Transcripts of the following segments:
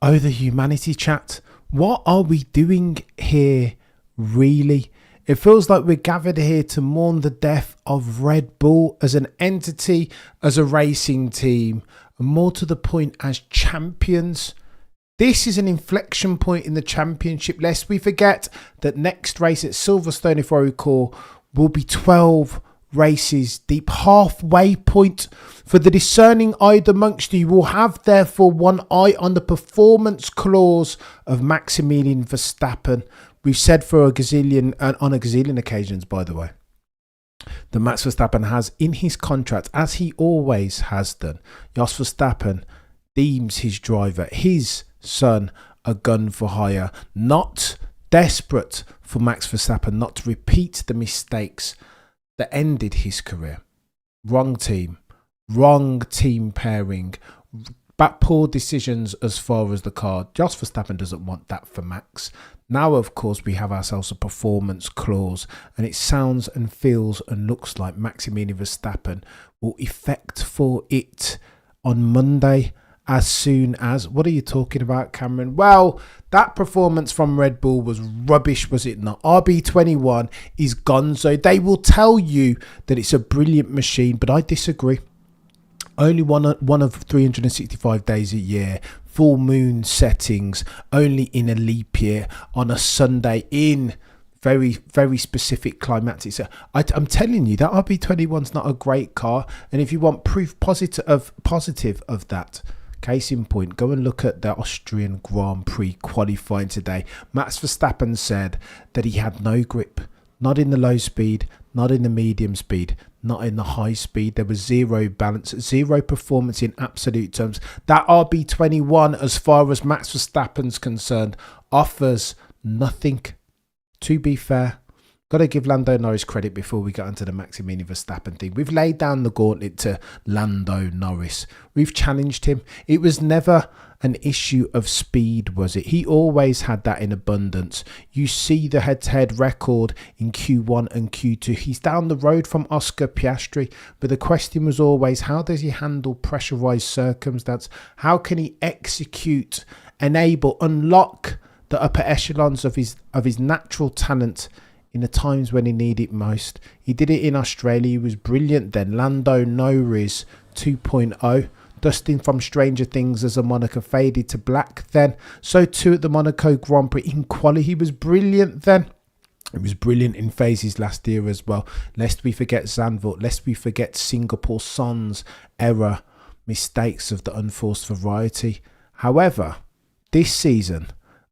Oh, the humanity chat. What are we doing here, really? It feels like we're gathered here to mourn the death of Red Bull as an entity, as a racing team, and more to the point, as champions. This is an inflection point in the championship, lest we forget that next race at Silverstone, if I recall, will be 12 races deep. Halfway point for the discerning eye amongst you will have therefore one eye on the performance clause of Maximilian Verstappen. We've said for a gazillion, on a gazillion occasions, by the way, that Max Verstappen has in his contract, as he always has done, Jos Verstappen deems his driver, his son, a gun for hire, not desperate for Max Verstappen not to repeat the mistakes that ended his career. Wrong team pairing, but poor decisions as far as the car. Jos Verstappen doesn't want that for Max. Now, of course, we have ourselves a performance clause, and it sounds and feels and looks like Maximilian Verstappen will effect for it on Monday. As soon as, what are you talking about, Cameron? Well, that performance from Red Bull was rubbish, was it not? RB21 is gonzo. They will tell you that it's a brilliant machine, but I disagree. Only one of 365 days a year, full moon settings, only in a leap year, on a Sunday, in very, very specific climatics. I'm telling you, that RB21's not a great car, and if you want proof positive of that, case in point, go and look at the Austrian Grand Prix qualifying today. Max Verstappen said that he had no grip, not in the low speed, not in the medium speed, not in the high speed. There was zero balance, zero performance in absolute terms. That RB21, as far as Max Verstappen's concerned, offers nothing. To be fair, got to give Lando Norris credit before we get into the Maximilian Verstappen thing. We've laid down the gauntlet to Lando Norris. We've challenged him. It was never an issue of speed, was it? He always had that in abundance. You see the head-to-head record in Q1 and Q2. He's down the road from Oscar Piastri, but the question was always, how does he handle pressurized circumstance? How can he execute, enable, unlock the upper echelons of his natural talent in the times when he needed it most? He did it in Australia. He was brilliant then. Lando Norris 2.0. Dustin from Stranger Things as a Monaco faded to black then. So too at the Monaco Grand Prix in quali. He was brilliant then. It was brilliant in phases last year as well. Lest we forget Zandvoort. Lest we forget Singapore Son's error. Mistakes of the unforced variety. However, this season,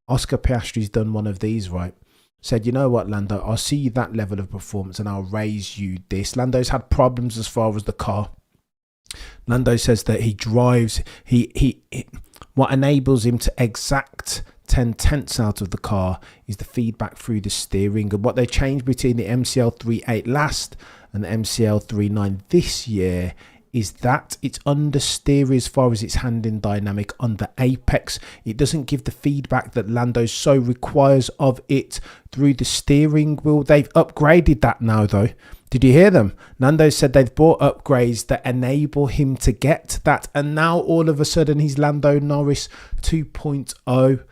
Oscar Piastri's done one of these, right? Said, you know what, Lando, I'll see that level of performance and I'll raise you this. Lando's had problems as far as the car. Lando says that he drives, what enables him to exact 10/10ths out of the car is the feedback through the steering. And what they changed between the MCL 3.8 last and the MCL 3.9 this year is that it's understeer as far as its handling dynamic on the apex. It doesn't give the feedback that Lando so requires of it through the steering wheel. They've upgraded that now though. Did you hear them? Lando said they've brought upgrades that enable him to get that. And now all of a sudden he's Lando Norris 2.0.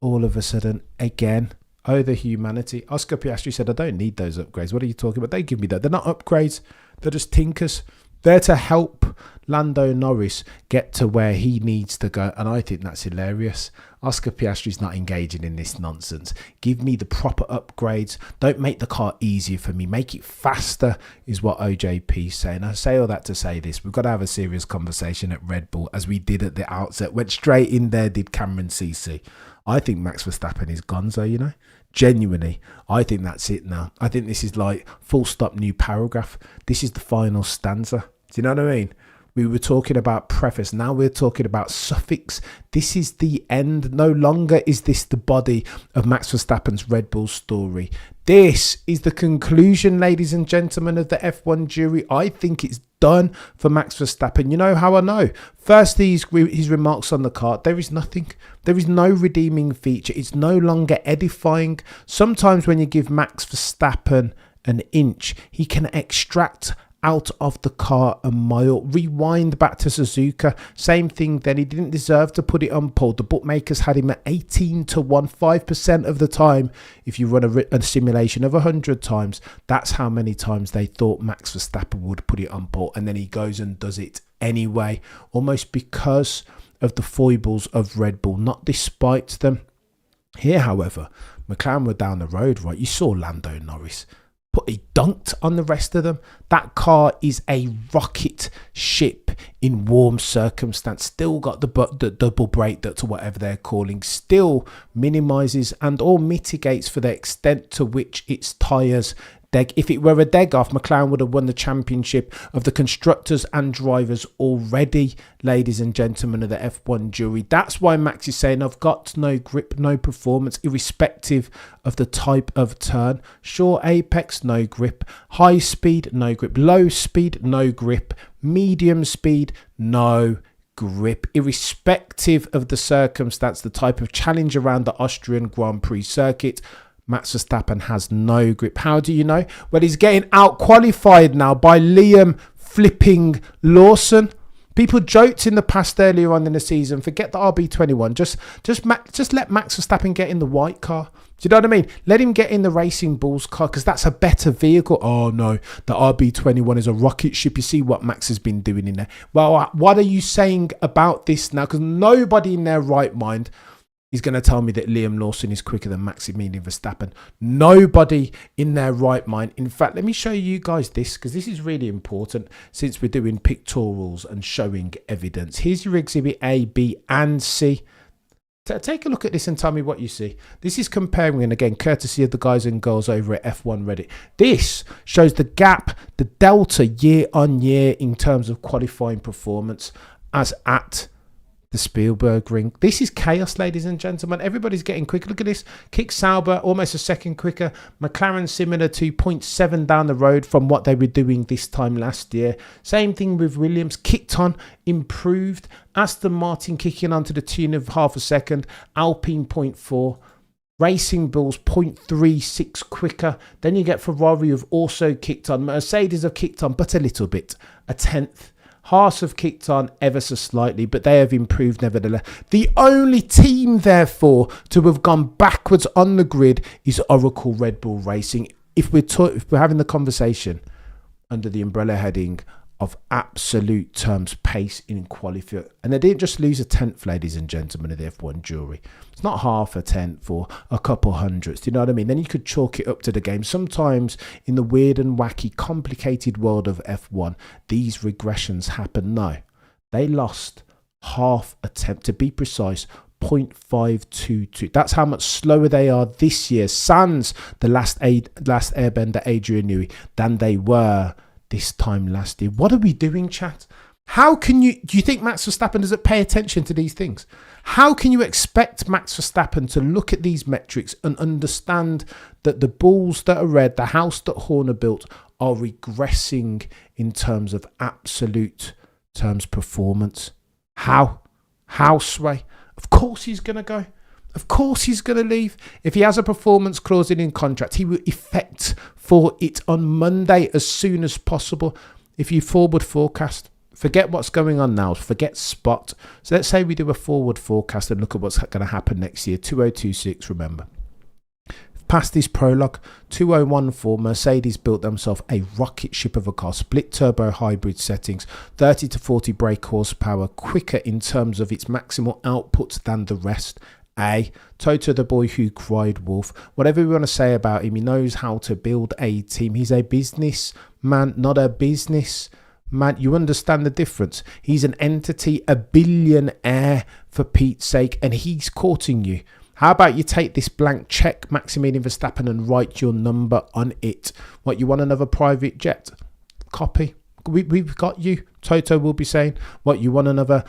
All of a sudden again. Oh, the humanity. Oscar Piastri said, I don't need those upgrades. What are you talking about? They give me that. They're not upgrades. They're just tinkers. They're to help Lando Norris get to where he needs to go. And I think that's hilarious. Oscar Piastri's not engaging in this nonsense. Give me the proper upgrades. Don't make the car easier for me. Make it faster is what OJP's saying. I say all that to say this. We've got to have a serious conversation at Red Bull, as we did at the outset. Went straight in there, did Cameron CC. I think Max Verstappen is gonzo, you know. Genuinely, I think that's it now. I think this is like full stop, new paragraph. This is the final stanza. Do you know what I mean? We were talking about preface. Now we're talking about suffix. This is the end. No longer is this the body of Max Verstappen's Red Bull story. This is the conclusion, ladies and gentlemen, of the F1 jury. I think it's done for Max Verstappen. You know how I know? Firstly, his remarks on the car. There is nothing. There is no redeeming feature. It's no longer edifying. Sometimes when you give Max Verstappen an inch, he can extract out of the car a mile. Rewind back to Suzuka, same thing then. He didn't deserve to put it on pole. The bookmakers had him at 18 to 1, 5% of the time. If you run a simulation of 100 times, that's how many times they thought Max Verstappen would put it on pole, and then he goes and does it anyway, almost because of the foibles of Red Bull, not despite them. Here, however, McLaren were down the road, right? You saw Lando Norris. He dunked on the rest of them. That car is a rocket ship in warm circumstance. Still got the double brake duct or whatever they're calling. Still minimises and or mitigates for the extent to which its tyres. If it were a deg-off, McLaren would have won the championship of the constructors and drivers already, ladies and gentlemen of the F1 jury. That's why Max is saying, I've got no grip, no performance, irrespective of the type of turn. Sure, apex, no grip. High speed, no grip. Low speed, no grip. Medium speed, no grip. Irrespective of the circumstance, the type of challenge around the Austrian Grand Prix circuit, Max Verstappen has no grip. How do you know? Well, he's getting out-qualified now by Liam flipping Lawson. People joked in the past earlier on in the season, forget the RB21. Just let Max Verstappen get in the white car. Do you know what I mean? Let him get in the Racing Bulls car because that's a better vehicle. Oh, no, the RB21 is a rocket ship. You see what Max has been doing in there. Well, what are you saying about this now? Because nobody in their right mind is going to tell me that Liam Lawson is quicker than Maximilian Verstappen. Nobody in their right mind. In fact, let me show you guys this because this is really important since we're doing pictorials and showing evidence. Here's your exhibit A, B and C. Take a look at this and tell me what you see. This is comparing, and again, courtesy of the guys and girls over at F1 Reddit. This shows the gap, the delta year on year in terms of qualifying performance as at the Spielberg ring. This is chaos, ladies and gentlemen. Everybody's getting quicker. Look at this. Kick Sauber almost a second quicker. McLaren similar to 0.7 down the road from what they were doing this time last year. Same thing with Williams. Kicked on, improved. Aston Martin kicking on to the tune of half a second. Alpine 0.4. Racing Bulls 0.36 quicker. Then you get Ferrari who've also kicked on. Mercedes have kicked on, but a little bit. A tenth. Haas have kicked on ever so slightly, but they have improved nevertheless. The only team, therefore, to have gone backwards on the grid is Oracle Red Bull Racing. If we're having the conversation under the umbrella heading of absolute terms, pace in qualifying, and they didn't just lose a tenth, ladies and gentlemen of the F1 jury. It's not half a tenth or a couple hundredths. Do you know what I mean? Then you could chalk it up to the game. Sometimes in the weird and wacky, complicated world of F1, these regressions happen. No, they lost half a tenth, to be precise, 0.522. That's how much slower they are this year, sans the last airbender Adrian Newey, than they were this time last year. What are we doing, chat? How can do you think Max Verstappen doesn't pay attention to these things? How can you expect Max Verstappen to look at these metrics and understand that the bulls that are red, the house that Horner built, are regressing in terms of absolute terms performance? How, Sway? Of course he's going to go. Of course he's going to leave. If he has a performance clause in contract, he will effect for it on Monday as soon as possible. If you forward forecast, forget what's going on now, forget spot. So let's say we do a forward forecast and look at what's going to happen next year. 2026, remember. Past this prologue, 2014, Mercedes built themselves a rocket ship of a car, split turbo hybrid settings, 30 to 40 brake horsepower, quicker in terms of its maximal output than the rest. Toto the boy who cried wolf. Whatever we want to say about him, he knows how to build a team. He's a business man, not a business man. You understand the difference? He's an entity, a billionaire for Pete's sake, and he's courting you. How about you take this blank check, Maximilian Verstappen, and write your number on it? What, you want another private jet? Copy. We've got you. Toto will be saying, what, you want another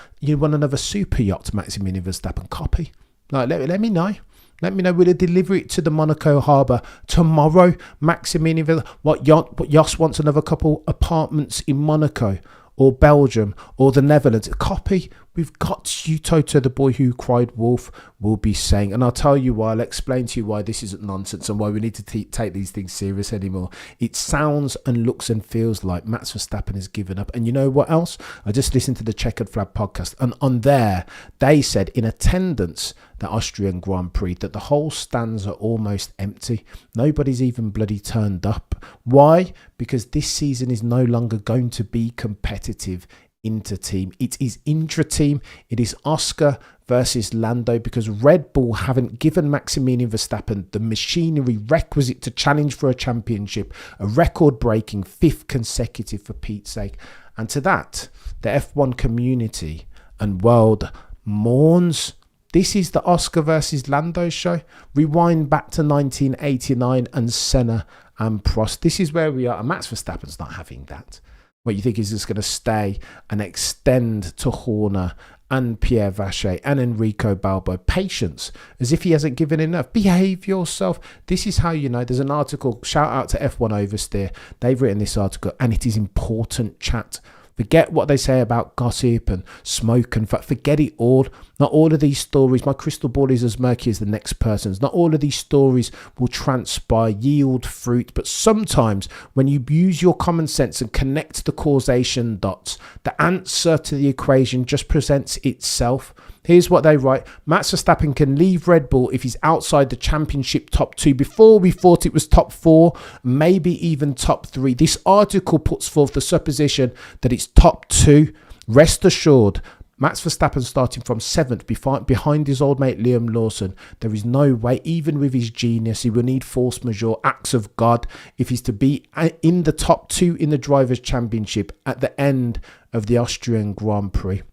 super yacht, Maximilian Verstappen? Copy. Like, let me know. Let me know. We'll deliver it to the Monaco harbour tomorrow. Maximilian, what Jos wants another couple apartments in Monaco. or Belgium or the Netherlands. Copy. We've got you, Toto, the boy who cried wolf, will be saying. And I'll tell you why. I'll explain to you why this isn't nonsense and why we need to take these things serious anymore. It sounds and looks and feels like Max Verstappen has given up. And you know what else? I just listened to the Checkered Flag podcast, and on there, they said in attendance, the Austrian Grand Prix, that the whole stands are almost empty. Nobody's even bloody turned up. Why? Because this season is no longer going to be competitive inter-team. It is intra-team. It is Oscar versus Lando, because Red Bull haven't given Maximilian Verstappen the machinery requisite to challenge for a championship, a record-breaking 5th consecutive for Pete's sake. And to that, the F1 community and world mourns. This is the Oscar versus Lando show. Rewind back to 1989 and Senna and Prost. This is where we are. And Max Verstappen's not having that. What you think is just going to stay and extend to Horner and Pierre Vacher and Enrico Balbo patience, as if he hasn't given enough. Behave yourself. This is how you know. There's an article, shout out to F1 Oversteer. They've written this article, and it is important chat. Forget what they say about gossip and smoke and forget it all. Not all of these stories, my crystal ball is as murky as the next person's. Not all of these stories will transpire, yield fruit. But sometimes when you use your common sense and connect the causation dots, the answer to the equation just presents itself. Here's what they write. Max Verstappen can leave Red Bull if he's outside the championship top 2. Before, we thought it was top 4, maybe even top 3. This article puts forth the supposition that it's top 2. Rest assured, Max Verstappen starting from 7th behind his old mate Liam Lawson. There is no way, even with his genius, he will need force majeure, acts of God, if he's to be in the top 2 in the Drivers' Championship at the end of the Austrian Grand Prix.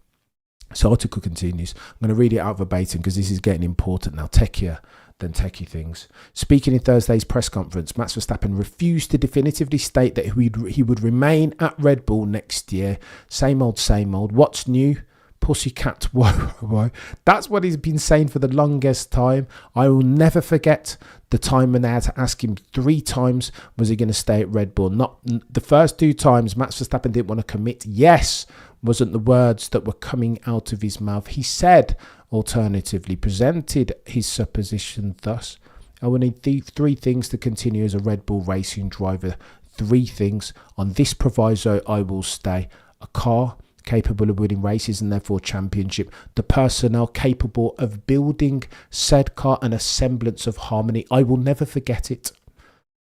So article continues. I'm going to read it out verbatim because this is getting important now. Techier than techie things. Speaking in Thursday's press conference, Max Verstappen refused to definitively state that he would remain at Red Bull next year. Same old, same old. What's new? Pussycat, whoa. That's what he's been saying for the longest time. I will never forget the time when they had to ask him 3 times, was he going to stay at Red Bull? Not the first 2 times, Max Verstappen didn't want to commit. Yes, wasn't the words that were coming out of his mouth. He said, alternatively, presented his supposition thus: I will need 3 things to continue as a Red Bull racing driver. 3 things. On this proviso, I will stay. A car capable of winning races and therefore championship, the personnel capable of building said car, and a semblance of harmony. I will never forget it.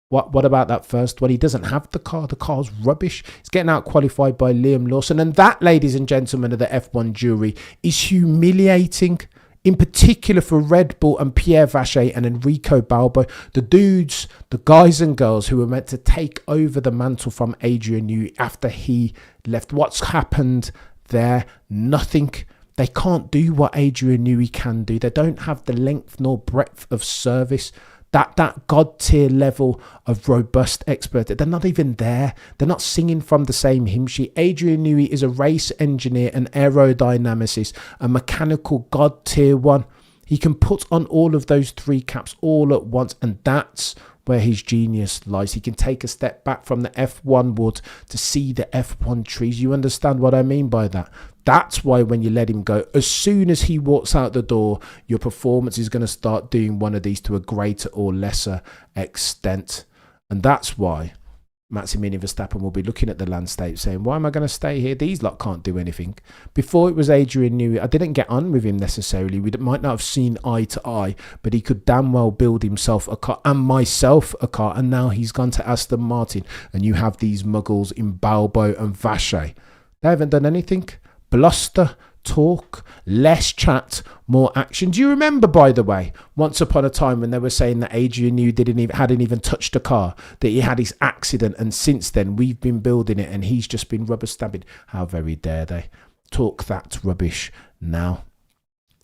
What about that first one? He doesn't have the car. The car's rubbish. He's getting out qualified by Liam Lawson. And that, ladies and gentlemen of the F1 jury, is humiliating. In particular for Red Bull and Pierre Vacher and Enrico Balbo, the dudes, the guys and girls who were meant to take over the mantle from Adrian Newey after he left. What's happened there? Nothing. They can't do what Adrian Newey can do. They don't have the length nor breadth of service. That God tier level of robust expert, they're not even there. They're not singing from the same hymn sheet. Adrian Newey is a race engineer, an aerodynamicist, a mechanical God tier 1. He can put on all of those 3 caps all at once, and that's where his genius lies. He can take a step back from the F1 wood to see the F1 trees. You understand what I mean by that? That's why when you let him go, as soon as he walks out the door, your performance is going to start doing one of these to a greater or lesser extent. And that's why Maximilian Verstappen will be looking at the landscape saying, why am I going to stay here? These lot can't do anything. Before it was Adrian Newey, I didn't get on with him necessarily. We might not have seen eye to eye, but he could damn well build himself a car and myself a car. And now he's gone to Aston Martin, and you have these muggles in Balbo and Vacher. They haven't done anything. Bluster, talk, less chat, more action. Do you remember, by the way, once upon a time when they were saying that Adrian Newey hadn't even touched a car, that he had his accident, and since then we've been building it and he's just been rubber stabbing? How very dare they talk that rubbish now?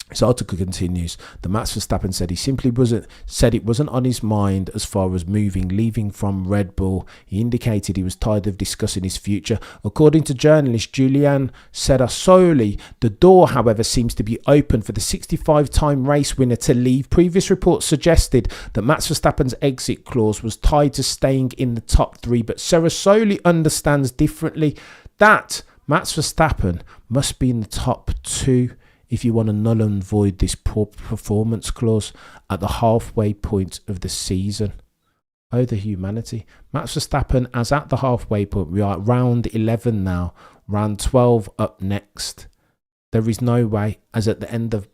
This article continues. The Max Verstappen said it wasn't on his mind as far as leaving from Red Bull. He indicated he was tired of discussing his future. According to journalist Julian Serasoli, the door, however, seems to be open for the 65-time race winner to leave. Previous reports suggested that Max Verstappen's exit clause was tied to staying in the top 3, but Serasoli understands differently. That Max Verstappen must be in the top 2 if you want to null and void this poor performance clause at the halfway point of the season. Oh, the humanity. Max Verstappen, as at the halfway point, we are at round 11 now, round 12 up next. There is no way, as at the end of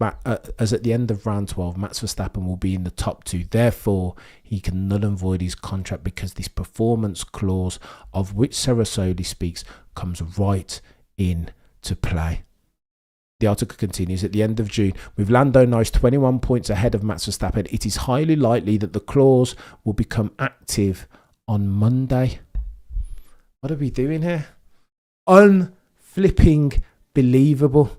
round 12, Max Verstappen will be in the top 2. Therefore, he can null and void his contract because this performance clause, of which Cerasoli speaks, comes right into play. The article continues, at the end of June, with Lando Norris 21 points ahead of Max Verstappen, it is highly likely that the clause will become active on Monday. What are we doing here? Unflipping believable.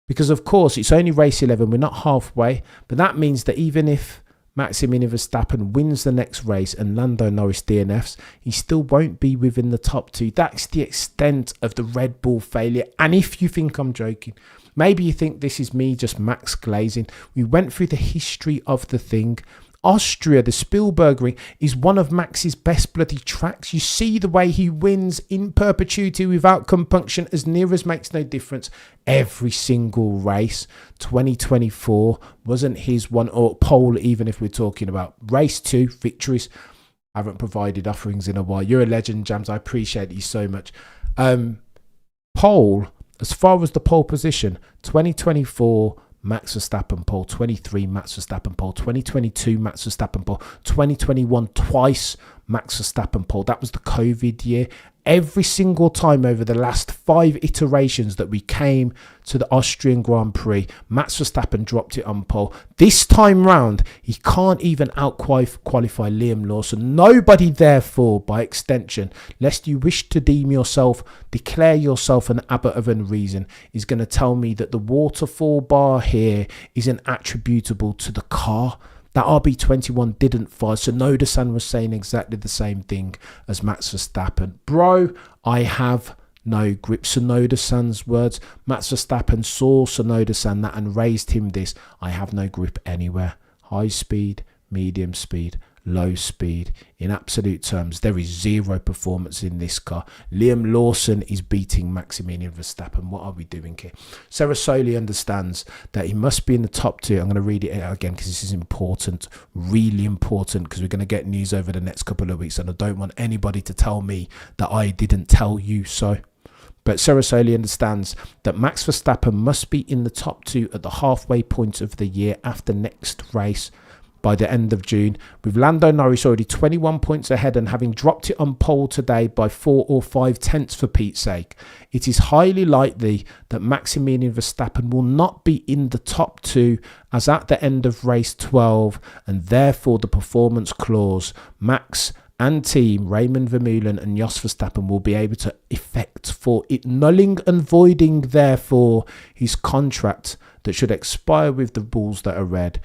Because, of course, it's only race 11. We're not halfway. But that means that even if Maximilian Verstappen wins the next race and Lando Norris DNFs, he still won't be within the top 2. That's the extent of the Red Bull failure. And if you think I'm joking, maybe you think this is me just max glazing. We went through the history of the thing. Austria, the Spielberg Ring, is one of Max's best bloody tracks. You see the way he wins in perpetuity without compunction, as near as makes no difference. Every single race. 2024 wasn't his one, or pole, even if we're talking about race 2 victories. I haven't provided offerings in a while. You're a legend, Jams. I appreciate you so much. Pole, as far as the pole position, 2024 Max Verstappen pole, 23 Max Verstappen pole, 2022 Max Verstappen pole, 2021 twice Max Verstappen pole. That was the COVID year. Every single time over the last 5 iterations that we came to the Austrian Grand Prix, Max Verstappen dropped it on pole. This time round, he can't even outqualify Liam Lawson. Nobody, therefore, by extension, lest you wish to declare yourself an abbot of unreason, is going to tell me that the waterfall bar here isn't attributable to the car. That RB21 didn't fire. Sonoda-san was saying exactly the same thing as Max Verstappen. Bro, I have no grip. Sonoda-san's words. Max Verstappen saw Sonoda-san that and raised him this. I have no grip anywhere. High speed, medium speed, low speed. In absolute terms, there is zero performance in this car. Liam Lawson is beating Maximilian Verstappen. What are we doing here? Cerasoli understands that he must be in the top 2. I'm going to read it out again because this is important, really important, because we're going to get news over the next couple of weeks and I don't want anybody to tell me that I didn't tell you so. But Cerasoli understands that Max Verstappen must be in the top 2 at the halfway point of the year after next race, by the end of June, with Lando Norris already 21 points ahead and having dropped it on pole today by 4 or 5 tenths for Pete's sake. It is highly likely that Maximilian Verstappen will not be in the top 2 as at the end of race 12, and therefore the performance clause, Max and team Raymond Vermeulen and Jos Verstappen will be able to effect for it, nulling and voiding therefore his contract that should expire with the balls that are red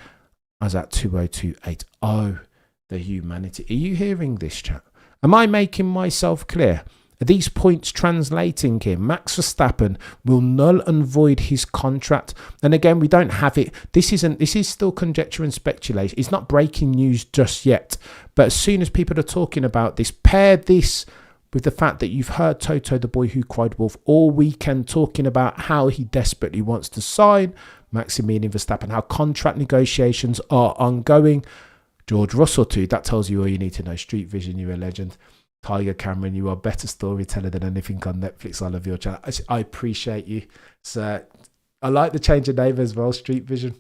as at 2:02.8. Oh, the humanity. Are you hearing this, chat? Am I making myself clear? Are these points translating here? Max Verstappen will null and void his contract. And again, we don't have it. This is still conjecture and speculation. It's not breaking news just yet. But as soon as people are talking about this, pair this with the fact that you've heard Toto, the boy who cried wolf, all weekend talking about how he desperately wants to sign Maximilian Verstappen, how contract negotiations are ongoing. George Russell too. That tells you all you need to know. Street Vision, you're a legend. Tiger Cameron, you are a better storyteller than anything on Netflix. I love your channel. I appreciate you. So I like the change of name as well, Street Vision.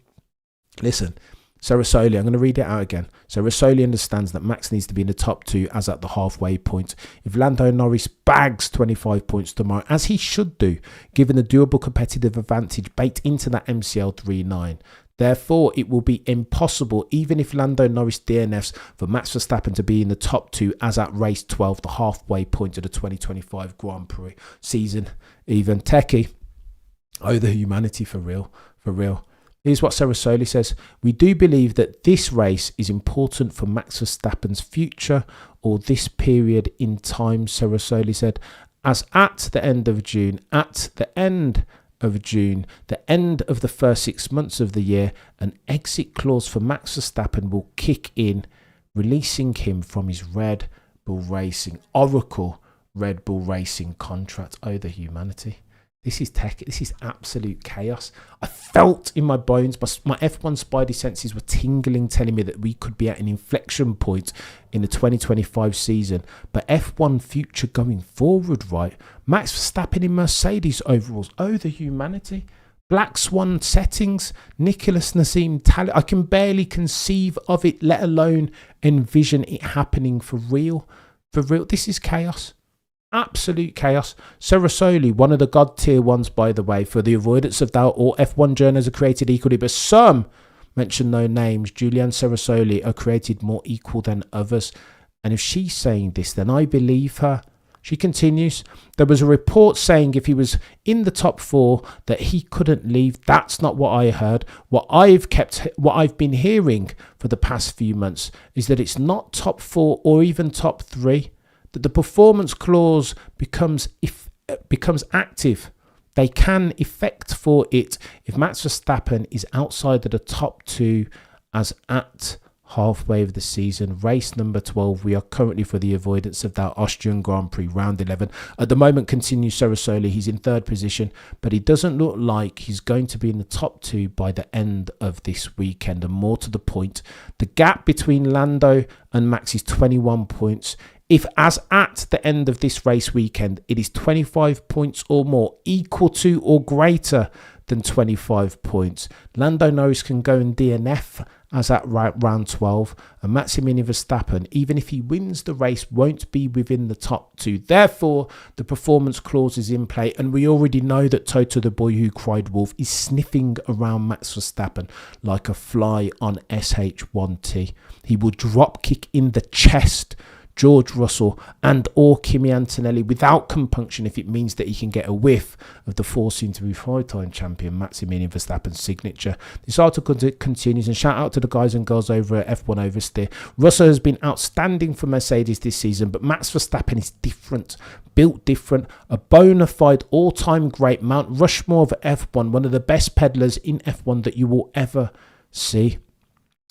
Listen, Cerasoli, I'm going to read it out again. Cerasoli understands that Max needs to be in the top 2 as at the halfway point. If Lando Norris bags 25 points tomorrow, as he should do, given the durable competitive advantage baked into that MCL 3.9, therefore it will be impossible, even if Lando Norris DNFs, for Max Verstappen to be in the top 2 as at race 12, the halfway point of the 2025 Grand Prix season. Even Techie, oh, the humanity, for real, for real. Here's what Cerasoli says. We do believe that this race is important for Max Verstappen's future, or this period in time, Cerasoli said, as at the end of June, the end of the first 6 months of the year, an exit clause for Max Verstappen will kick in, releasing him from his Red Bull Racing Oracle Red Bull Racing contract. Oh, the humanity. This is tech. This is absolute chaos. I felt in my bones, my F1 spidey senses were tingling, telling me that we could be at an inflection point in the 2025 season. But F1 future going forward, right? Max Verstappen in Mercedes overalls. Oh, the humanity. Black Swan settings. Nicholas Nassim Talent. I can barely conceive of it, let alone envision it happening for real. For real. This is chaos. Absolute chaos. Cerasoli, one of the god tier ones, by the way, for the avoidance of doubt, all F1 journals are created equally, but some, mention no names, Julian Cerasoli, are created more equal than others. And if she's saying this, then I believe her. She continues, there was a report saying if he was in the top 4 that he couldn't leave. That's not what I heard. What I've been hearing for the past few months is that it's not top 4 or even top 3. That the performance clause becomes active. They can effect for it if Max Verstappen is outside of the top 2 as at halfway of the season. Race number 12. We are currently, for the avoidance of that, Austrian Grand Prix round 11. At the moment, continues Cerasoli. He's in 3rd position, but he doesn't look like he's going to be in the top 2 by the end of this weekend. And more to the point, the gap between Lando and Max is 21 points. If, as at the end of this race weekend, it is 25 points or more, equal to or greater than 25 points, Lando Norris can go and DNF as at round 12, and Maximilian Verstappen, even if he wins the race, won't be within the top 2. Therefore, the performance clause is in play, and we already know that Toto, the boy who cried wolf, is sniffing around Max Verstappen like a fly on SH1T. He will drop kick in the chest George Russell and or Kimi Antonelli without compunction if it means that he can get a whiff of the soon-to-be 5-time champion Maximilian Verstappen's signature. This article continues, and shout out to the guys and girls over at F1 Oversteer. Russell has been outstanding for Mercedes this season, but Max Verstappen is different, built different, a bona fide all-time great, Mount Rushmore of F1, one of the best peddlers in F1 that you will ever see.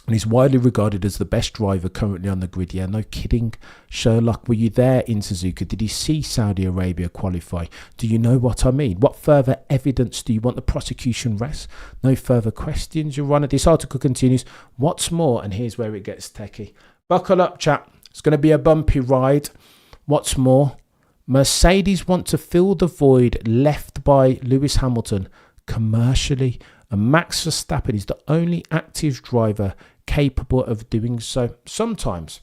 And he's widely regarded as the best driver currently on the grid. Yeah, no kidding. Sherlock, were you there in Suzuka? Did you see Saudi Arabia qualify? Do you know what I mean? What further evidence do you want the prosecution rest? No further questions, Your Honour. This article continues. What's more, and here's where it gets techie. Buckle up, chap. It's going to be a bumpy ride. What's more, Mercedes want to fill the void left by Lewis Hamilton commercially, and Max Verstappen is the only active driver capable of doing so. Sometimes,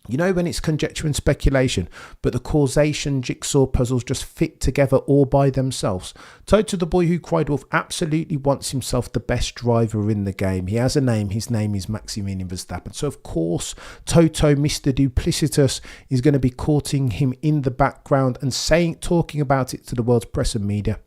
you know, when it's conjecture and speculation, but the causation jigsaw puzzles just fit together all by themselves. Toto, the boy who cried wolf, absolutely wants himself the best driver in the game. He has a name. His name is Maximilian Verstappen. So, of course, Toto, Mr. Duplicitous, is going to be courting him in the background and talking about it to the world's press and media.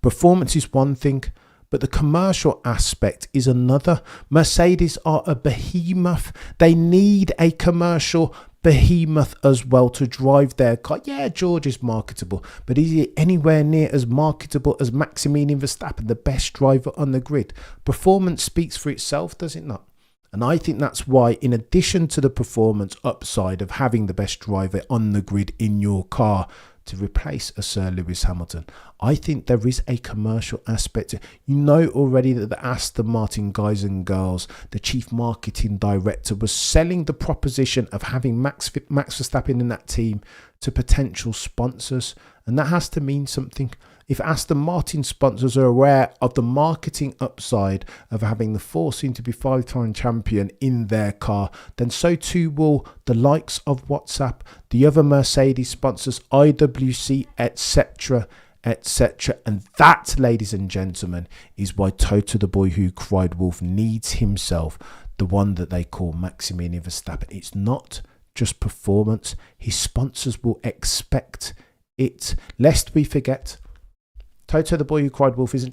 Performance is one thing, but the commercial aspect is another. Mercedes are a behemoth. They need a commercial behemoth as well to drive their car. Yeah, George is marketable, but is he anywhere near as marketable as Maximilian Verstappen, the best driver on the grid? Performance speaks for itself, does it not? And I think that's why, in addition to the performance upside of having the best driver on the grid in your car to replace a Sir Lewis Hamilton, I think there is a commercial aspect. You know already that the Aston Martin guys and girls, the chief marketing director, was selling the proposition of having Max Verstappen in that team to potential sponsors, and that has to mean something. If Aston Martin sponsors are aware of the marketing upside of having the soon-to-be 5-time champion in their car, then so too will the likes of WhatsApp, the other Mercedes sponsors, IWC, etc., etc. And that, ladies and gentlemen, is why Toto, the boy who cried wolf, needs himself the one that they call Maximilian Verstappen. It's not just performance. His sponsors will expect it. Lest we forget, Toto, the boy who cried wolf, he's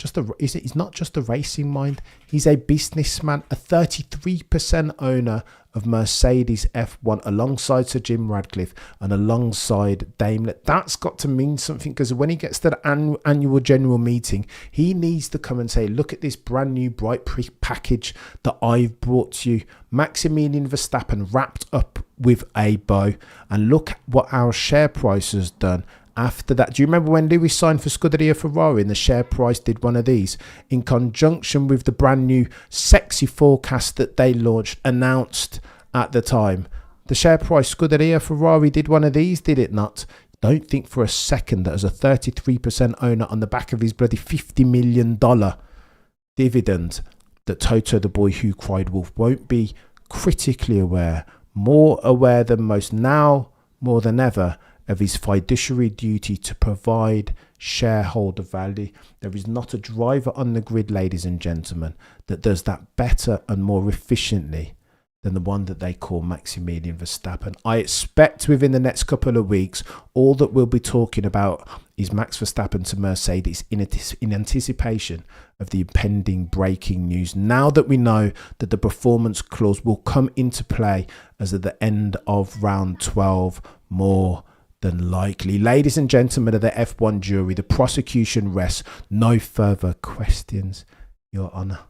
not just a racing mind. He's a businessman, a 33% owner of Mercedes F1 alongside Sir Jim Radcliffe and alongside Daimler. That's got to mean something, because when he gets to the annual general meeting, he needs to come and say, look at this brand new bright package that I've brought to you. Maximilian Verstappen wrapped up with a bow. And look what our share price has done after that. Do you remember when Lewis signed for Scuderia Ferrari and the share price did one of these? In conjunction with the brand new sexy forecast that they announced at the time. The share price Scuderia Ferrari did one of these, did it not? Don't think for a second that as a 33% owner on the back of his bloody $50 million dividend, that Toto the boy who cried wolf won't be critically aware, more aware than most now, more than ever, of his fiduciary duty to provide shareholder value. There is not a driver on the grid, ladies and gentlemen, that does that better and more efficiently than the one that they call Maximilian Verstappen. I expect within the next couple of weeks, all that we'll be talking about is Max Verstappen to Mercedes in anticipation of the impending breaking news. Now that we know that the performance clause will come into play as at the end of round 12, more than likely. Ladies and gentlemen of the F1 jury, the prosecution rests. No further questions, Your Honour.